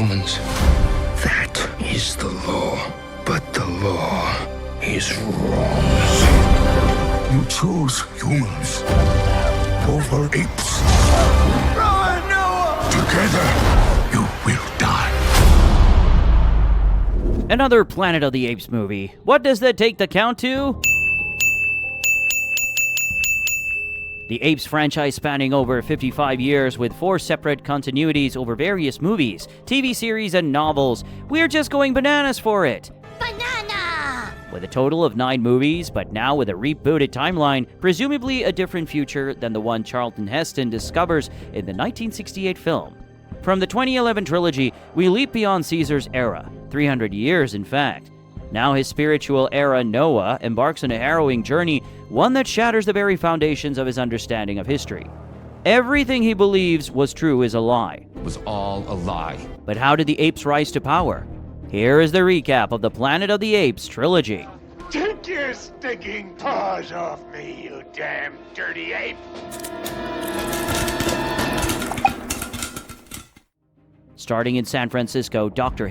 humans. That is the law. But the law is wrong. You chose humans over apes. Run, Noah! Together, you will die. Another Planet of the Apes movie. What does that take the count to? The Apes franchise spanning over 55 years with 4 separate continuities over various movies, TV series, and novels. We're just going bananas for it. Banana! With a total of 9 movies, but now with a rebooted timeline, presumably a different future than the one Charlton Heston discovers in the 1968 film. From the 2011 trilogy, we leap beyond Caesar's era, 300 years in fact. Now his spiritual era, Noah, embarks on a harrowing journey, one that shatters the very foundations of his understanding of history. Everything he believes was true is a lie. It was all a lie. But how did the apes rise to power? Here is the recap of the Planet of the Apes trilogy. Take your stinking paws off me, you damn dirty ape! Starting in San Francisco, Dr.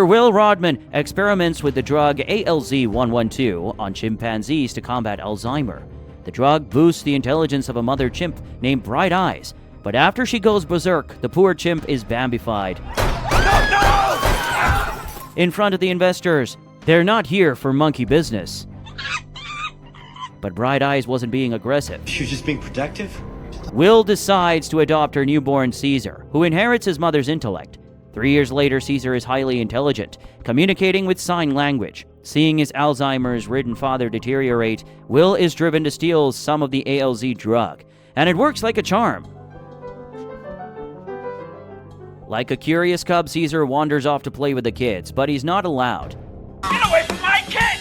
Will Rodman experiments with the drug ALZ-112 on chimpanzees to combat Alzheimer. The drug boosts the intelligence of a mother chimp named Bright Eyes, but after she goes berserk, the poor chimp is Bambified. In front of the investors, they're not here for monkey business. But Bright Eyes wasn't being aggressive. She was just being protective? Will decides to adopt her newborn Caesar, who inherits his mother's intellect. 3 years later, Caesar is highly intelligent, communicating with sign language. Seeing his Alzheimer's-ridden father deteriorate, Will is driven to steal some of the ALZ drug, and it works like a charm. Like a curious cub, Caesar wanders off to play with the kids, but he's not allowed. Get away from my kid!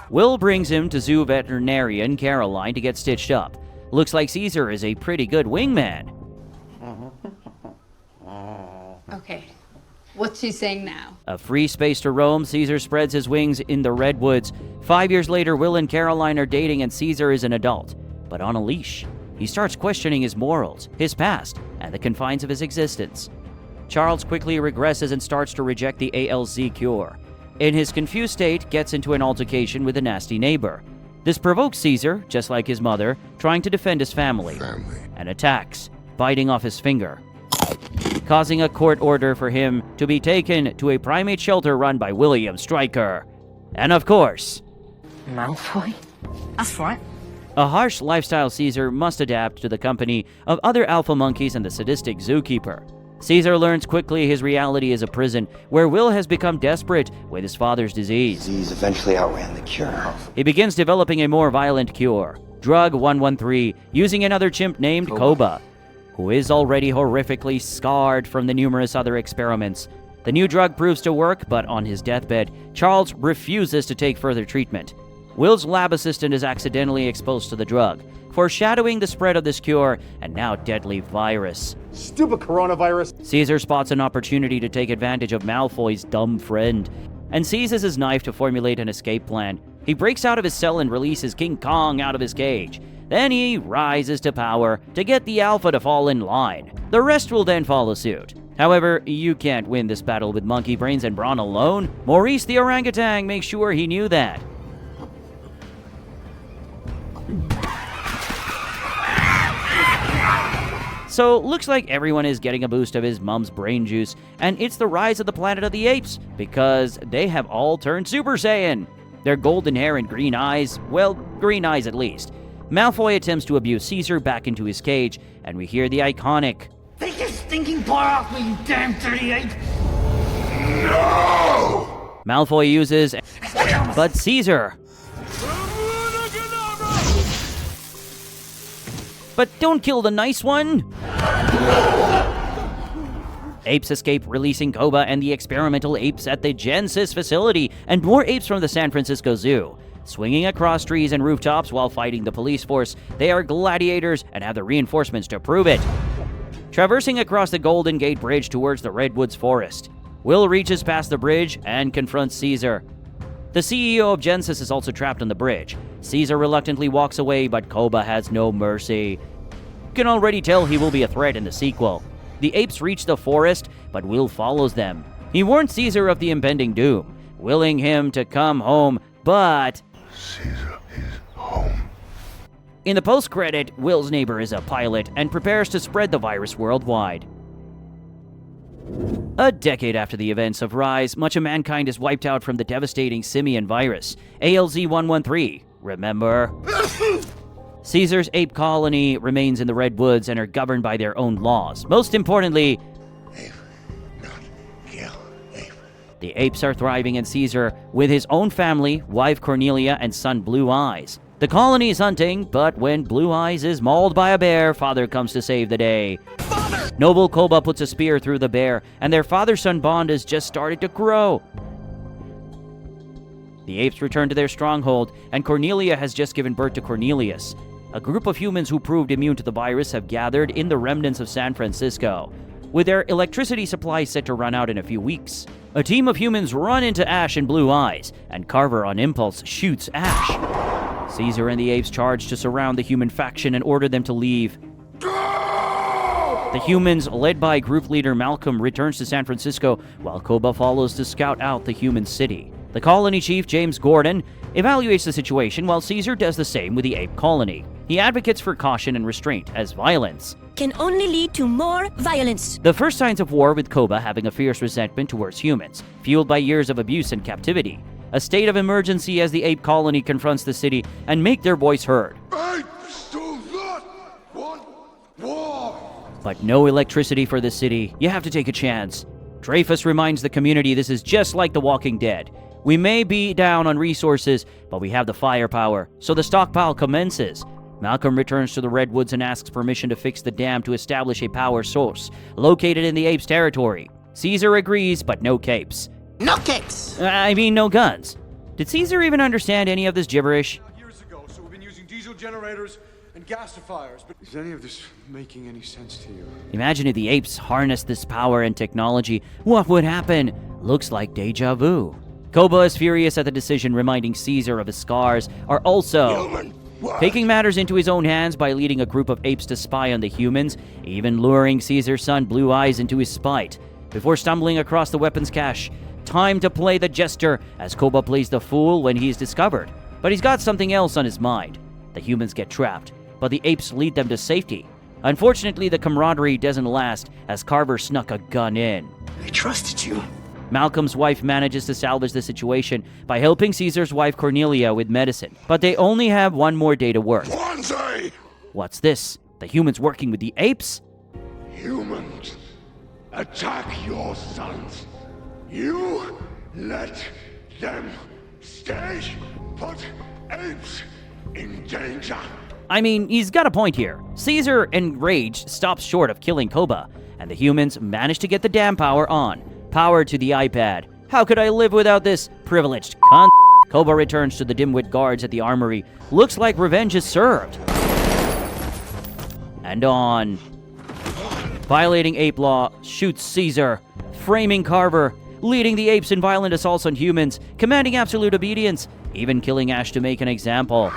Will brings him to zoo veterinarian Caroline to get stitched up. Looks like Caesar is a pretty good wingman. Okay, what's she saying now? A free space to roam, Caesar spreads his wings in the redwoods. 5 years later, Will and Caroline are dating and Caesar is an adult, but on a leash. He starts questioning his morals, his past, and the confines of his existence. Charles quickly regresses and starts to reject the ALZ cure. In his confused state, gets into an altercation with a nasty neighbor. This provokes Caesar, just like his mother, trying to defend his family, and attacks, biting off his finger, causing a court order for him to be taken to a primate shelter run by William Stryker. And of course, Malfoy? That's right. a harsh lifestyle Caesar must adapt to the company of other alpha monkeys and the sadistic zookeeper. Caesar learns quickly his reality is a prison, where Will has become desperate with his father's disease. Disease eventually outran the cure. He begins developing a more violent cure, Drug 113, using another chimp named Koba, who is already horrifically scarred from the numerous other experiments. The new drug proves to work, but on his deathbed, Charles refuses to take further treatment. Will's lab assistant is accidentally exposed to the drug, foreshadowing the spread of this cure and now deadly virus. Stupid coronavirus. Caesar spots an opportunity to take advantage of Malfoy's dumb friend and seizes his knife to formulate an escape plan. He breaks out of his cell and releases King Kong out of his cage. Then he rises to power to get the Alpha to fall in line. The rest will then follow suit. However, you can't win this battle with monkey brains and brawn alone. Maurice the orangutan makes sure he knew that. So, looks like everyone is getting a boost of his mom's brain juice, and it's the rise of the Planet of the Apes, because they have all turned Super Saiyan. Their golden hair and green eyes, well, green eyes at least. Malfoy attempts to abuse Caesar back into his cage, and we hear the iconic, Take your stinking paw off me, you damn dirty ape! No! Malfoy uses, but Caesar. But don't kill the nice one! Apes escape, releasing Koba and the experimental apes at the Genesis facility, and more apes from the San Francisco Zoo. Swinging across trees and rooftops while fighting the police force, they are gladiators and have the reinforcements to prove it. Traversing across the Golden Gate Bridge towards the Redwoods Forest, Will reaches past the bridge and confronts Caesar. The CEO of Genesis is also trapped on the bridge. Caesar reluctantly walks away, but Koba has no mercy. can already tell he will be a threat in the sequel. The apes reach the forest, but Will follows them. He warns Caesar of the impending doom, willing him to come home, but Caesar is home. in the post-credit, Will's neighbor is a pilot and prepares to spread the virus worldwide. A decade after the events of Rise, much of mankind is wiped out from the devastating simian virus, ALZ-113. Remember? Caesar's ape colony remains in the Redwoods and are governed by their own laws. Most importantly, Ape, not kill ape. the apes are thriving in Caesar with his own family, wife Cornelia, and son Blue Eyes. The colony is hunting, but when Blue Eyes is mauled by a bear, Father comes to save the day. Father! Noble Koba puts a spear through the bear, and their father-son bond has just started to grow. The apes return to their stronghold, and Cornelia has just given birth to Cornelius. A group of humans who proved immune to the virus have gathered in the remnants of San Francisco, with their electricity supply set to run out in a few weeks. A team of humans run into Ash and Blue Eyes, and Carver on impulse shoots Ash. Caesar and the apes charge to surround the human faction and order them to leave. The humans, led by group leader Malcolm, returns to San Francisco, while Koba follows to scout out the human city. The colony chief, James Gordon, evaluates the situation, while Caesar does the same with the ape colony. He advocates for caution and restraint, as violence can only lead to more violence. the first signs of war, with Koba having a fierce resentment towards humans, fueled by years of abuse and captivity. A state of emergency as the ape colony confronts the city and make their voice heard. Apes do not want war. But no electricity for the city. You have to take a chance. Dreyfus reminds the community this is just like The Walking Dead. We may be down on resources, but we have the firepower, so the stockpile commences. Malcolm returns to the Redwoods and asks permission to fix the dam to establish a power source, located in the apes' territory. Caesar agrees, but no capes. No cakes. No guns. Did Caesar even understand any of this gibberish? Years ago, so we've been using diesel generators and gasifiers, but is any of this making any sense to you? Imagine if the apes harnessed this power and technology. What would happen? Looks like deja vu. Koba is furious at the decision, reminding Caesar of his scars, are also Human. What? taking matters into his own hands by leading a group of apes to spy on the humans, even luring Caesar's son Blue Eyes into his spite. Before stumbling across the weapons cache, time to play the jester as Koba plays the fool when he's discovered. But he's got something else on his mind. The humans get trapped, but the apes lead them to safety. Unfortunately, the camaraderie doesn't last as Carver snuck a gun in. I trusted you. Malcolm's wife manages to salvage the situation by helping Caesar's wife Cornelia with medicine, but they only have one more day to work. Bonsai. What's this? The humans working with the apes? Humans, attack your sons. You let them stay. Put apes in danger. He's got a point here. Caesar, enraged, stops short of killing Koba, and the humans manage to get the dam power on. Power to the iPad. How could I live without this privileged cunt? Koba returns to the dimwit guards at the armory. Looks like revenge is served. And on. Violating ape law, shoots Caesar, framing Carver, leading the apes in violent assaults on humans, commanding absolute obedience, even killing Ash to make an example.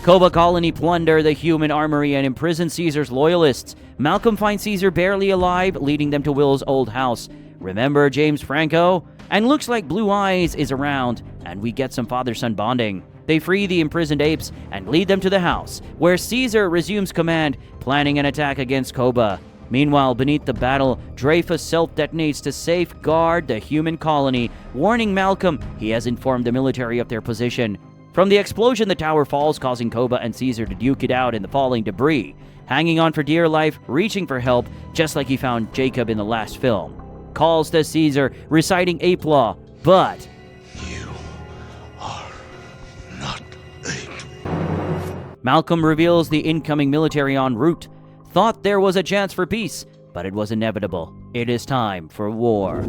Koba colony plunder the human armory and imprison Caesar's loyalists. Malcolm finds Caesar barely alive, leading them to Will's old house. Remember James Franco? And looks like Blue Eyes is around, and we get some father-son bonding. They free the imprisoned apes and lead them to the house, where Caesar resumes command, planning an attack against Koba. Meanwhile, beneath the battle, Dreyfus self-detonates to safeguard the human colony, warning Malcolm he has informed the military of their position. From the explosion, the tower falls, causing Koba and Caesar to duke it out in the falling debris, hanging on for dear life, reaching for help, just like he found Jacob in the last film. Calls to Caesar, reciting ape law, but You are not ape. Malcolm reveals the incoming military en route. Thought there was a chance for peace, but it was inevitable. It is time for war.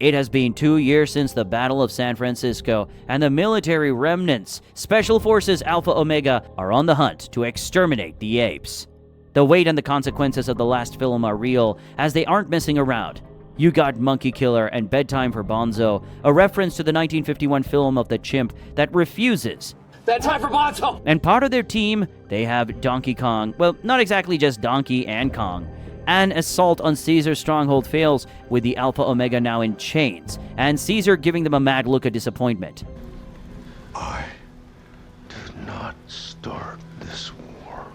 It has been 2 years since the Battle of San Francisco, and the military remnants, Special Forces Alpha Omega, are on the hunt to exterminate the apes. The weight and the consequences of the last film are real, as they aren't messing around. You got Monkey Killer and Bedtime for Bonzo, a reference to the 1951 film of the chimp that refuses And part of their team, they have Donkey Kong. Well, not exactly just Donkey and Kong. An assault on Caesar's stronghold fails with the Alpha Omega now in chains, and Caesar giving them a mad look of disappointment. I did not start this war.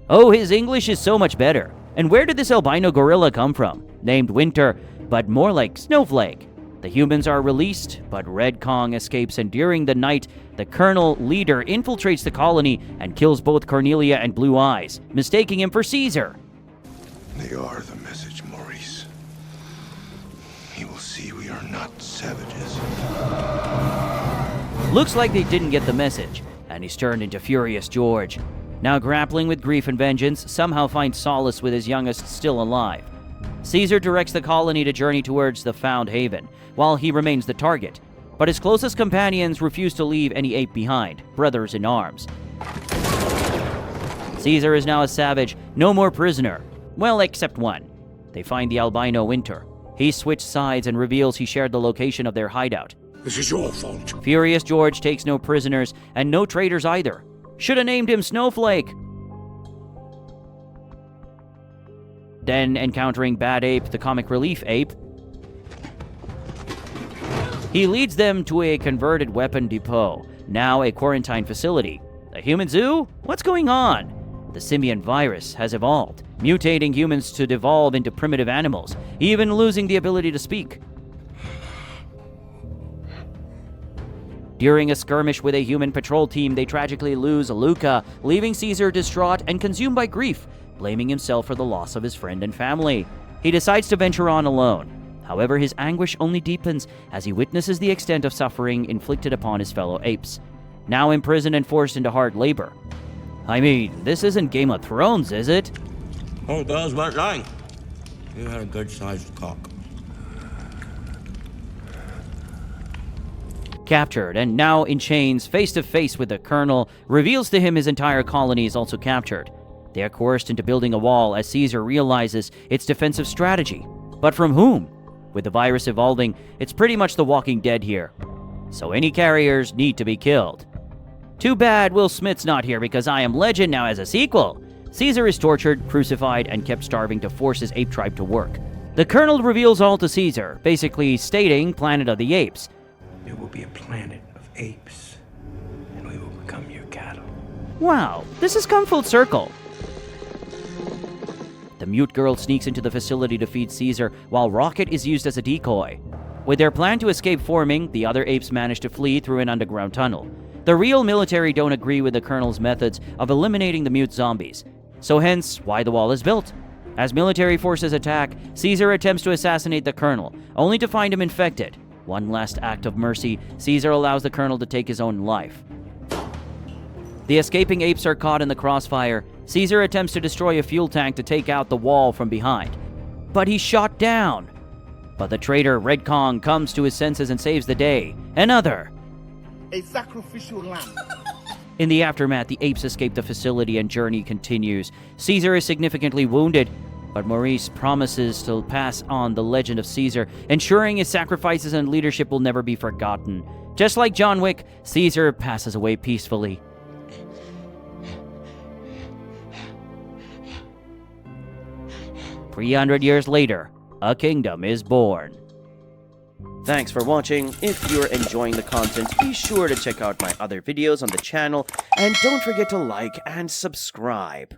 Oh, his English is so much better. And where did this albino gorilla come from? Named Winter, but more like Snowflake. The humans are released, but Red Kong escapes, and during the night, the Colonel leader infiltrates the colony and kills both Cornelia and Blue Eyes, mistaking him for Caesar. They are the message, Maurice. He will see we are not savages. Looks like they didn't get the message, and he's turned into Furious George. Now grappling with grief and vengeance, somehow finds solace with his youngest still alive. Caesar directs the colony to journey towards the Found Haven, while he remains the target. But his closest companions refuse to leave any ape behind, brothers in arms. Caesar is now a savage, no more prisoner. Well, except one. They find the albino Winter. He switched sides and reveals he shared the location of their hideout. This is your fault. Furious George takes no prisoners, and no traitors either. Should have named him Snowflake. Then, encountering Bad Ape, the comic relief ape, he leads them to a converted weapon depot, now a quarantine facility. A human zoo? What's going on? The simian virus has evolved, mutating humans to devolve into primitive animals, even losing the ability to speak. During a skirmish with a human patrol team, they tragically lose Luca, leaving Caesar distraught and consumed by grief, blaming himself for the loss of his friend and family. He decides to venture on alone. However, his anguish only deepens as he witnesses the extent of suffering inflicted upon his fellow apes, now imprisoned and forced into hard labor. I mean, this isn't Game of Thrones, is it? Oh, goes about lying. You had a good-sized cock. Captured, and now in chains, face to face with the Colonel, reveals to him his entire colony is also captured. They are coerced into building a wall as Caesar realizes its defensive strategy. But from whom? With the virus evolving, it's pretty much The Walking Dead here. So any carriers need to be killed. Too bad Will Smith's not here because I Am Legend now has a sequel. Caesar is tortured, crucified, and kept starving to force his ape tribe to work. The Colonel reveals all to Caesar, basically stating Planet of the Apes. It will be a planet of apes, and we will become your cattle. Wow, this has come full circle. The mute girl sneaks into the facility to feed Caesar, while Rocket is used as a decoy. With their plan to escape forming, the other apes manage to flee through an underground tunnel. The real military don't agree with the Colonel's methods of eliminating the mute zombies, so hence why the wall is built. As military forces attack, Caesar attempts to assassinate the Colonel, only to find him infected. One last act of mercy, Caesar allows the Colonel to take his own life. The escaping apes are caught in the crossfire. Caesar attempts to destroy a fuel tank to take out the wall from behind, but he's shot down. But the traitor Red Kong comes to his senses and saves the day. Another! A sacrificial lamb. In the aftermath, the apes escape the facility and journey continues. Caesar is significantly wounded, but Maurice promises to pass on the legend of Caesar, ensuring his sacrifices and leadership will never be forgotten. Just like John Wick, Caesar passes away peacefully. "300 years later, a kingdom is born." Thanks for watching. If you're enjoying the content, be sure to check out my other videos on the channel, and don't forget to like and subscribe.